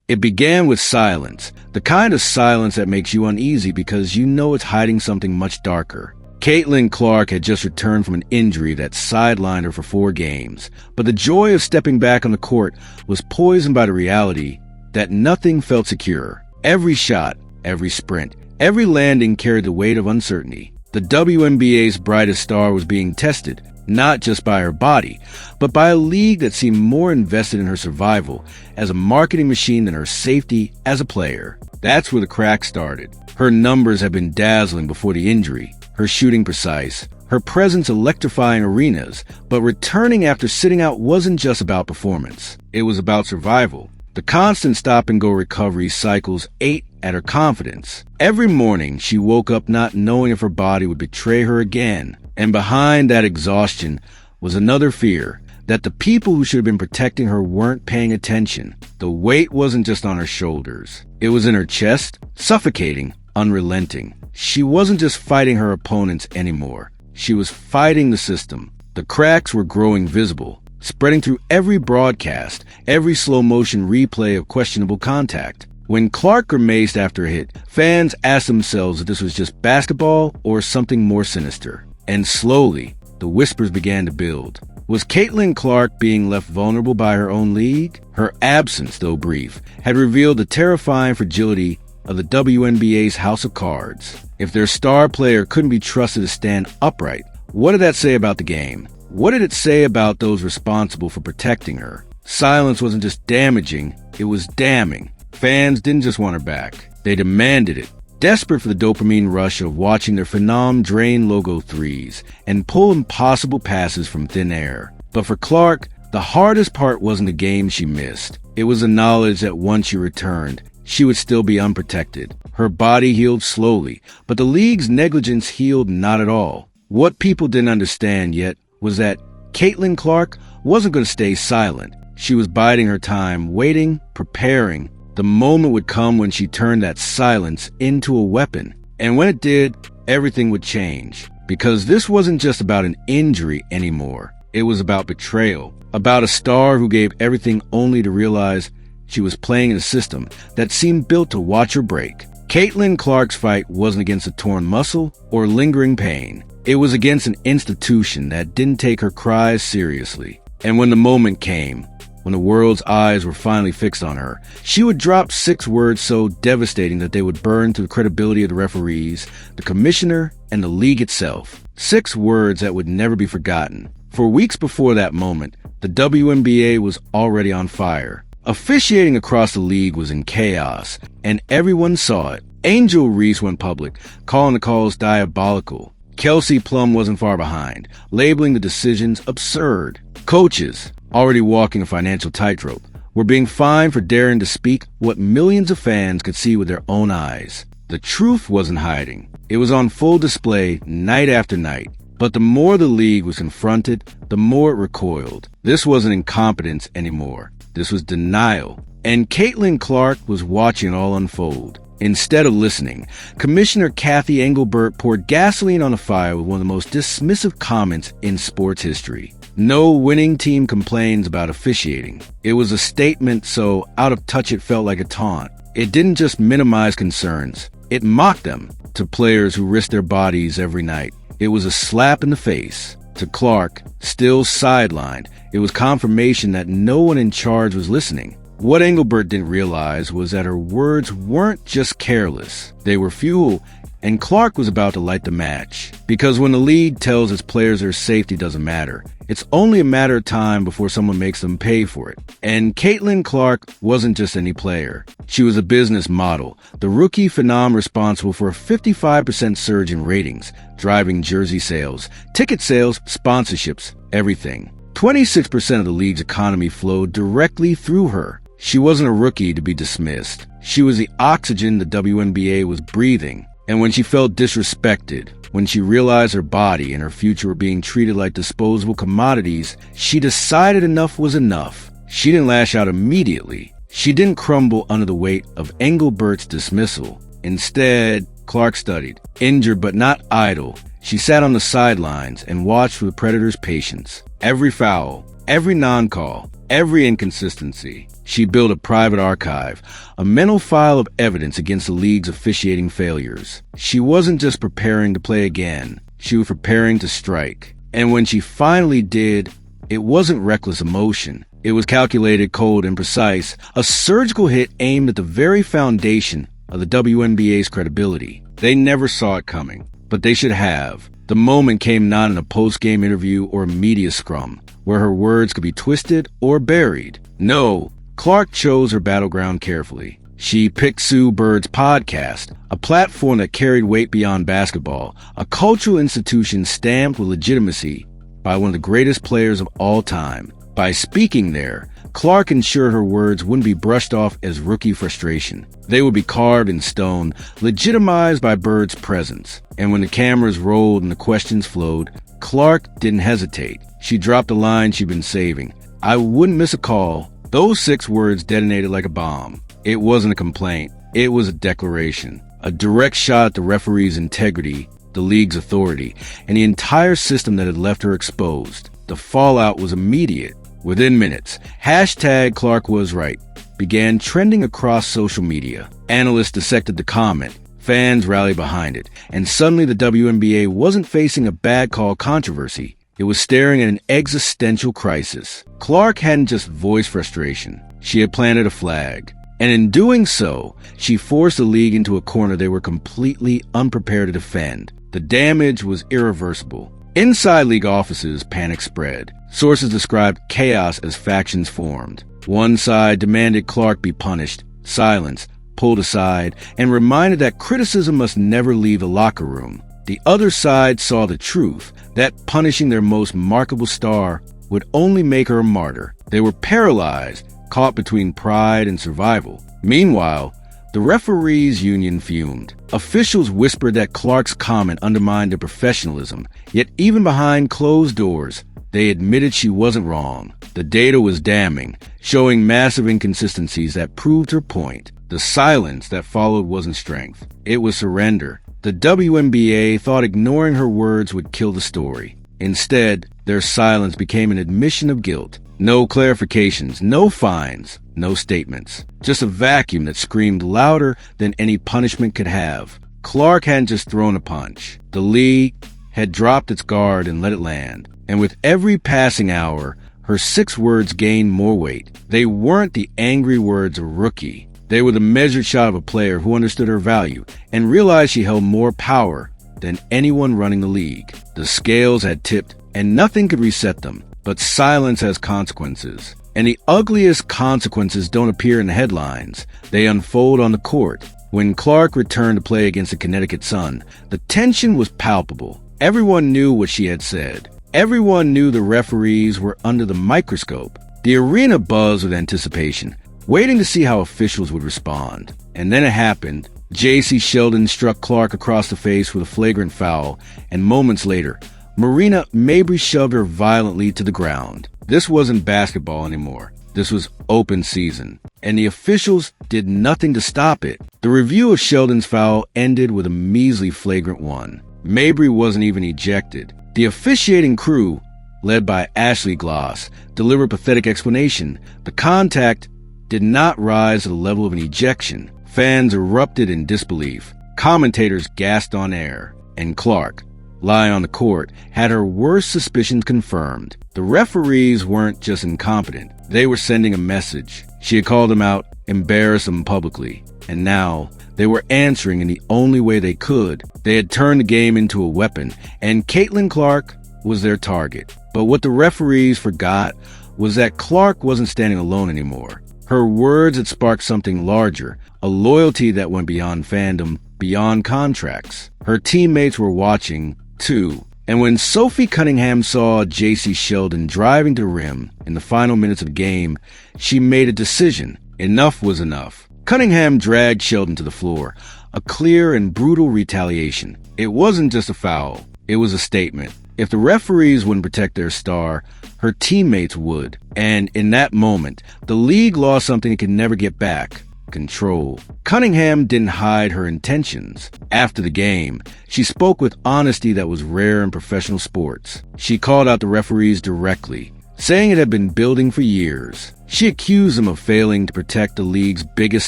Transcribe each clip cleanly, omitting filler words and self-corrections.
It began with silence, the kind of silence that makes you uneasy because you know it's hiding something much darker. Caitlin Clark had just returned from an injury that sidelined her for 4 games, but the joy of stepping back on the court was poisoned by the reality that nothing felt secure. Every shot, every sprint, every landing carried the weight of uncertainty. The WNBA's brightest star was being tested, not just by her body, but by a league that seemed more invested in her survival as a marketing machine than her safety as a player. That's where the crack started. Her numbers had been dazzling before the injury, her shooting precise, her presence electrifying arenas, but returning after sitting out wasn't just about performance. It was about survival. The constant stop-and-go recovery cycles ate at her confidence. Every morning, she woke up not knowing if her body would betray her again. And behind that exhaustion was another fear, that the people who should have been protecting her weren't paying attention. The weight wasn't just on her shoulders. It was in her chest, suffocating, unrelenting. She wasn't just fighting her opponents anymore. She was fighting the system. The cracks were growing visible, spreading through every broadcast, every slow-motion replay of questionable contact. When Clark grimaced after a hit, fans asked themselves if this was just basketball or something more sinister. And slowly, the whispers began to build. Was Caitlin Clark being left vulnerable by her own league? Her absence, though brief, had revealed the terrifying fragility of the WNBA's house of cards. If their star player couldn't be trusted to stand upright, what did that say about the game? What did it say about those responsible for protecting her? Silence wasn't just damaging, it was damning. Fans didn't just want her back, they demanded it. Desperate for the dopamine rush of watching their phenom drain logo threes and pull impossible passes from thin air. But for Clark, the hardest part wasn't the game she missed. It was the knowledge that once she returned, she would still be unprotected. Her body healed slowly, but the league's negligence healed not at all. What people didn't understand yet was that Caitlin Clark wasn't going to stay silent. She was biding her time, waiting, preparing. The moment would come when she turned that silence into a weapon. And when it did, everything would change. Because this wasn't just about an injury anymore. It was about betrayal. About a star who gave everything only to realize she was playing in a system that seemed built to watch her break. Caitlin Clark's fight wasn't against a torn muscle or lingering pain. It was against an institution that didn't take her cries seriously. And when the moment came, when the world's eyes were finally fixed on her, she would drop 6 words so devastating that they would burn through the credibility of the referees, the commissioner, and the league itself. 6 words that would never be forgotten. For weeks before that moment, the WNBA was already on fire. Officiating across the league was in chaos, and everyone saw it. Angel Reese went public, calling the calls diabolical. Kelsey Plum wasn't far behind, labeling the decisions absurd. Coaches, already walking a financial tightrope, were being fined for daring to speak what millions of fans could see with their own eyes. The truth wasn't hiding. It was on full display night after night. But the more the league was confronted, the more it recoiled. This wasn't incompetence anymore. This was denial. And Caitlin Clark was watching it all unfold. Instead of listening, Commissioner Kathy Engelbert poured gasoline on the fire with one of the most dismissive comments in sports history. No winning team complains about officiating. It was a statement so out of touch it felt like a taunt. It didn't just minimize concerns. It mocked them. To players who risk their bodies every night, it was a slap in the face. To Clark, still sidelined, it was confirmation that no one in charge was listening. What Engelbert didn't realize was that her words weren't just careless. They were fuel, and Clark was about to light the match. Because when the league tells its players their safety doesn't matter, it's only a matter of time before someone makes them pay for it. And Caitlin Clark wasn't just any player. She was a business model, the rookie phenom responsible for a 55% surge in ratings, driving jersey sales, ticket sales, sponsorships, everything. 26% of the league's economy flowed directly through her. She wasn't a rookie to be dismissed. She was the oxygen the WNBA was breathing. And when she felt disrespected, when she realized her body and her future were being treated like disposable commodities, she decided enough was enough. She didn't lash out immediately. She didn't crumble under the weight of Engelbert's dismissal. Instead, Clark studied. Injured but not idle, she sat on the sidelines and watched with the Predators' patience. Every foul, every non-call, every inconsistency. She built a private archive, a mental file of evidence against the league's officiating failures. She wasn't just preparing to play again, she was preparing to strike. And when she finally did, it wasn't reckless emotion. It was calculated, cold, and precise, a surgical hit aimed at the very foundation of the WNBA's credibility. They never saw it coming, but they should have. The moment came not in a post-game interview or a media scrum, where her words could be twisted or buried. No, Clark chose her battleground carefully. She picked Sue Bird's podcast, a platform that carried weight beyond basketball, a cultural institution stamped with legitimacy by one of the greatest players of all time. By speaking there, Clark ensured her words wouldn't be brushed off as rookie frustration. They would be carved in stone, legitimized by Bird's presence. And when the cameras rolled and the questions flowed, Clark didn't hesitate. She dropped the line she'd been saving. "I wouldn't miss a call." Those 6 words detonated like a bomb. It wasn't a complaint. It was a declaration. A direct shot at the referee's integrity, the league's authority, and the entire system that had left her exposed. The fallout was immediate. Within minutes, hashtag Clark was right began trending across social media. Analysts dissected the comment. Fans rallied behind it. And suddenly the WNBA wasn't facing a bad call controversy. It was staring at an existential crisis. Clark hadn't just voiced frustration. She had planted a flag. And in doing so, she forced the league into a corner they were completely unprepared to defend. The damage was irreversible. Inside league offices, panic spread. Sources described chaos as factions formed. One side demanded Clark be punished, silenced, pulled aside, and reminded that criticism must never leave the locker room. The other side saw the truth, that punishing their most marketable star would only make her a martyr. They were paralyzed, caught between pride and survival. Meanwhile, the referees' union fumed. Officials whispered that Clark's comment undermined their professionalism, yet even behind closed doors, they admitted she wasn't wrong. The data was damning, showing massive inconsistencies that proved her point. The silence that followed wasn't strength. It was surrender. The WNBA thought ignoring her words would kill the story. Instead, their silence became an admission of guilt. No clarifications, no fines, no statements. Just a vacuum that screamed louder than any punishment could have. Clark hadn't just thrown a punch. The league had dropped its guard and let it land. And with every passing hour, her 6 words gained more weight. They weren't the angry words of a rookie. They were the measured shot of a player who understood her value and realized she held more power than anyone running the league. The scales had tipped, and nothing could reset them. But silence has consequences. And the ugliest consequences don't appear in the headlines. They unfold on the court. When Clark returned to play against the Connecticut Sun, the tension was palpable. Everyone knew what she had said. Everyone knew the referees were under the microscope. The arena buzzed with anticipation, waiting to see how officials would respond. And then it happened. J.C. Sheldon struck Clark across the face with a flagrant foul, and moments later, Marina Mabry shoved her violently to the ground. This wasn't basketball anymore. This was open season. And the officials did nothing to stop it. The review of Sheldon's foul ended with a measly flagrant 1. Mabry wasn't even ejected. The officiating crew, led by Ashley Gloss, delivered pathetic explanation. The contact did not rise to the level of an ejection. Fans erupted in disbelief. Commentators gasped on air. And Clark, lying on the court, had her worst suspicions confirmed. The referees weren't just incompetent. They were sending a message. She had called them out, embarrassed them publicly. And now, they were answering in the only way they could. They had turned the game into a weapon, and Caitlin Clark was their target. But what the referees forgot was that Clark wasn't standing alone anymore. Her words had sparked something larger, a loyalty that went beyond fandom, beyond contracts. Her teammates were watching, too. And when Sophie Cunningham saw J.C. Sheldon driving to the rim in the final minutes of the game, she made a decision. Enough was enough. Cunningham dragged Sheldon to the floor, a clear and brutal retaliation. It wasn't just a foul. It was a statement. If the referees wouldn't protect their star, her teammates would. And in that moment, the league lost something it could never get back. Control. Cunningham didn't hide her intentions. After the game, she spoke with honesty that was rare in professional sports. She called out the referees directly, saying it had been building for years. She accused him of failing to protect the league's biggest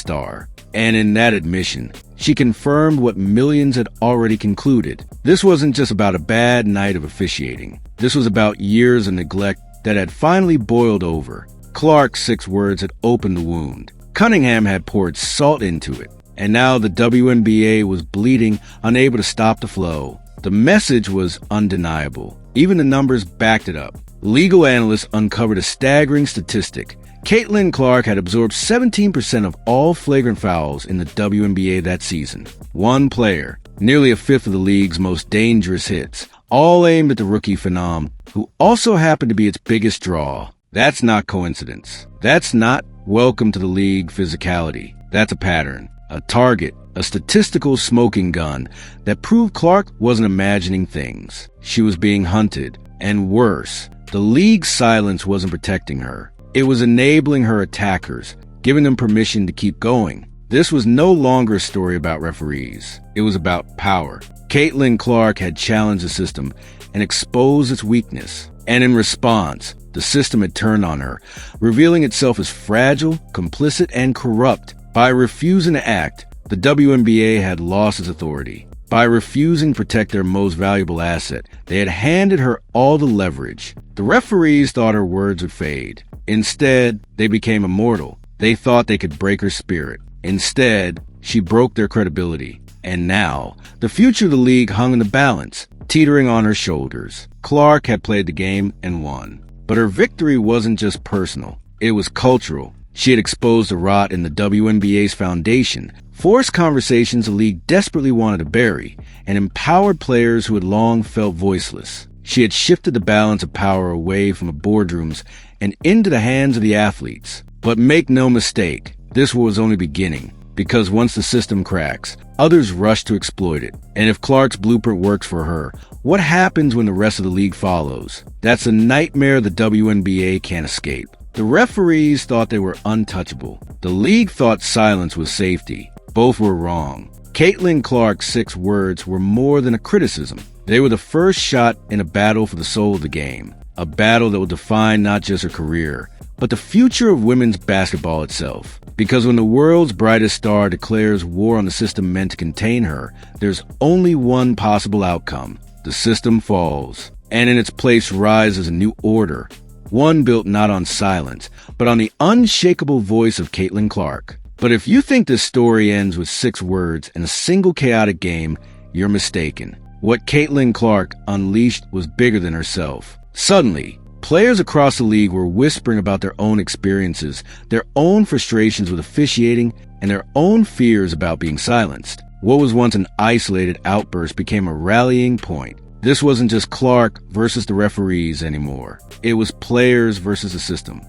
star. And in that admission, she confirmed what millions had already concluded. This wasn't just about a bad night of officiating. This was about years of neglect that had finally boiled over. Clark's 6 words had opened the wound. Cunningham had poured salt into it. And now the WNBA was bleeding, unable to stop the flow. The message was undeniable. Even the numbers backed it up. Legal analysts uncovered a staggering statistic. Caitlin Clark had absorbed 17% of all flagrant fouls in the WNBA that season. One player, nearly a fifth of the league's most dangerous hits, all aimed at the rookie phenom, who also happened to be its biggest draw. That's not coincidence. That's not welcome to the league physicality. That's a pattern, a target, a statistical smoking gun that proved Clark wasn't imagining things. She was being hunted, and worse, the league's silence wasn't protecting her. It was enabling her attackers, giving them permission to keep going. This was no longer a story about referees. It was about power. Caitlin Clark had challenged the system and exposed its weakness. And in response, the system had turned on her, revealing itself as fragile, complicit, and corrupt. By refusing to act, the WNBA had lost its authority. By refusing to protect their most valuable asset, they had handed her all the leverage. The referees thought her words would fade. Instead, they became immortal. They thought they could break her spirit. Instead, she broke their credibility. And now, the future of the league hung in the balance, teetering on her shoulders. Clark had played the game and won. But her victory wasn't just personal. It was cultural. She had exposed the rot in the WNBA's foundation, forced conversations the league desperately wanted to bury, and empowered players who had long felt voiceless. She had shifted the balance of power away from the boardrooms and into the hands of the athletes. But make no mistake, this was only beginning, because once the system cracks, others rush to exploit it. And if Clark's blueprint works for her, what happens when the rest of the league follows? That's a nightmare the WNBA can't escape. The referees thought they were untouchable. The league thought silence was safety. Both were wrong. Caitlin Clark's 6 words were more than a criticism. They were the first shot in a battle for the soul of the game. A battle that will define not just her career, but the future of women's basketball itself. Because when the world's brightest star declares war on the system meant to contain her, there's only one possible outcome. The system falls, and in its place rises a new order. One built not on silence, but on the unshakable voice of Caitlin Clark. But if you think this story ends with 6 words in a single chaotic game, you're mistaken. What Caitlin Clark unleashed was bigger than herself. Suddenly, players across the league were whispering about their own experiences, their own frustrations with officiating, and their own fears about being silenced. What was once an isolated outburst became a rallying point. This wasn't just Clark versus the referees anymore. It was players versus a system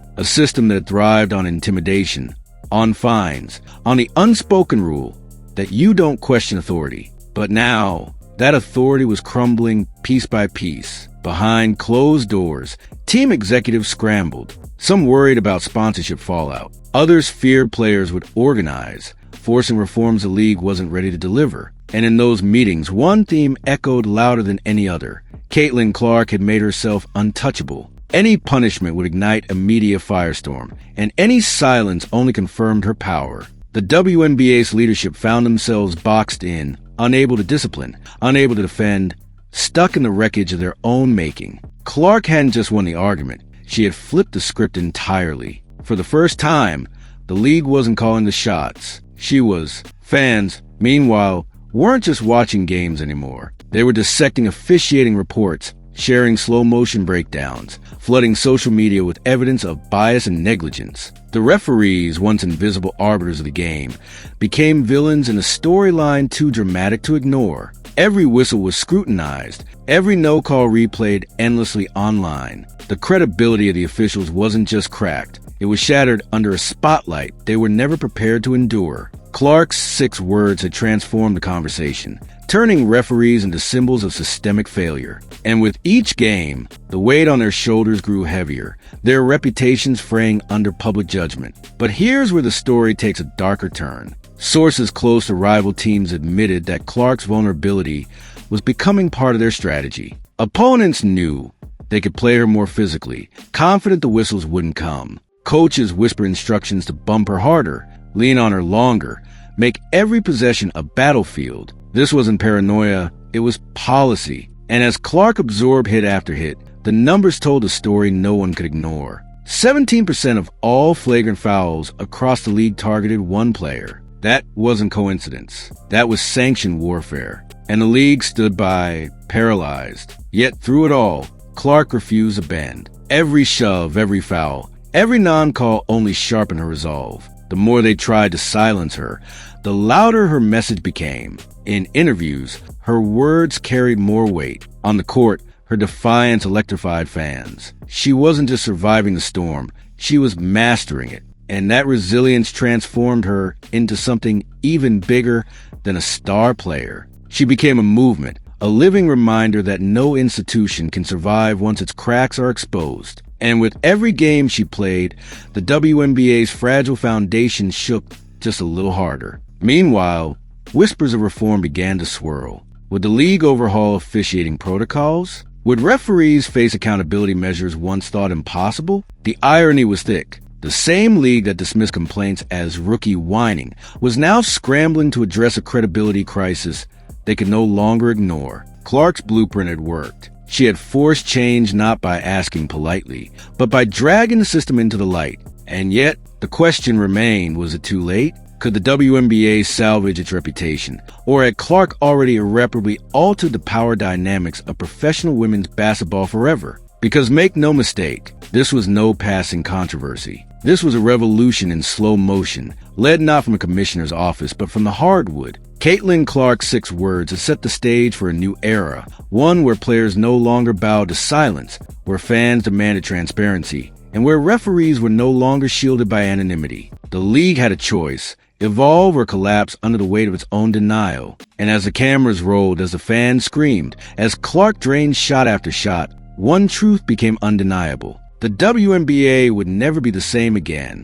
that thrived on intimidation, on fines, on the unspoken rule that you don't question authority. But now, that authority was crumbling piece by piece. Behind closed doors, team executives scrambled. Some worried about sponsorship fallout. Others feared players would organize, forcing reforms the league wasn't ready to deliver. And in those meetings, one theme echoed louder than any other. Caitlin Clark had made herself untouchable. Any punishment would ignite a media firestorm, and any silence only confirmed her power. The WNBA's leadership found themselves boxed in, unable to discipline, unable to defend, stuck in the wreckage of their own making. Clark hadn't just won the argument, she had flipped the script entirely. For the first time, the league wasn't calling the shots. She was. Fans, meanwhile, weren't just watching games anymore. They were dissecting officiating reports, sharing slow-motion breakdowns, flooding social media with evidence of bias and negligence. The referees, once invisible arbiters of the game, became villains in a storyline too dramatic to ignore. Every whistle was scrutinized, every no-call replayed endlessly online. The credibility of the officials wasn't just cracked, it was shattered under a spotlight they were never prepared to endure. Clark's 6 words had transformed the conversation, turning referees into symbols of systemic failure. And with each game, the weight on their shoulders grew heavier, their reputations fraying under public judgment. But here's where the story takes a darker turn. Sources close to rival teams admitted that Clark's vulnerability was becoming part of their strategy. Opponents knew They could play her more physically, confident the whistles wouldn't come. Coaches whisper instructions to bump her harder, lean on her longer, make every possession a battlefield. This wasn't paranoia, it was policy. And as Clark absorbed hit after hit, the numbers told a story no one could ignore. 17% of all flagrant fouls across the league targeted one player. That wasn't coincidence. That was sanctioned warfare. And the league stood by, paralyzed. Yet through it all, Clark refused to bend. Every shove, every foul, every non-call only sharpened her resolve. The more they tried to silence her, the louder her message became. In interviews, her words carried more weight. On the court, her defiance electrified fans. She wasn't just surviving the storm, she was mastering it. And that resilience transformed her into something even bigger than a star player. She became a movement, a living reminder that no institution can survive once its cracks are exposed. And with every game she played, the WNBA's fragile foundation shook just a little harder. Meanwhile, whispers of reform began to swirl. Would the league overhaul officiating protocols? Would referees face accountability measures once thought impossible? The irony was thick. The same league that dismissed complaints as rookie whining was now scrambling to address a credibility crisis they could no longer ignore. Clark's blueprint had worked. She had forced change not by asking politely, but by dragging the system into the light. And yet, the question remained, was it too late? Could the WNBA salvage its reputation? Or had Clark already irreparably altered the power dynamics of professional women's basketball forever? Because make no mistake, this was no passing controversy. This was a revolution in slow motion, led not from a commissioner's office, but from the hardwood. Caitlin Clark's 6 words had set the stage for a new era, one where players no longer bowed to silence, where fans demanded transparency, and where referees were no longer shielded by anonymity. The league had a choice: evolve or collapse under the weight of its own denial. And as the cameras rolled, as the fans screamed, as Clark drained shot after shot, one truth became undeniable. The WNBA would never be the same again.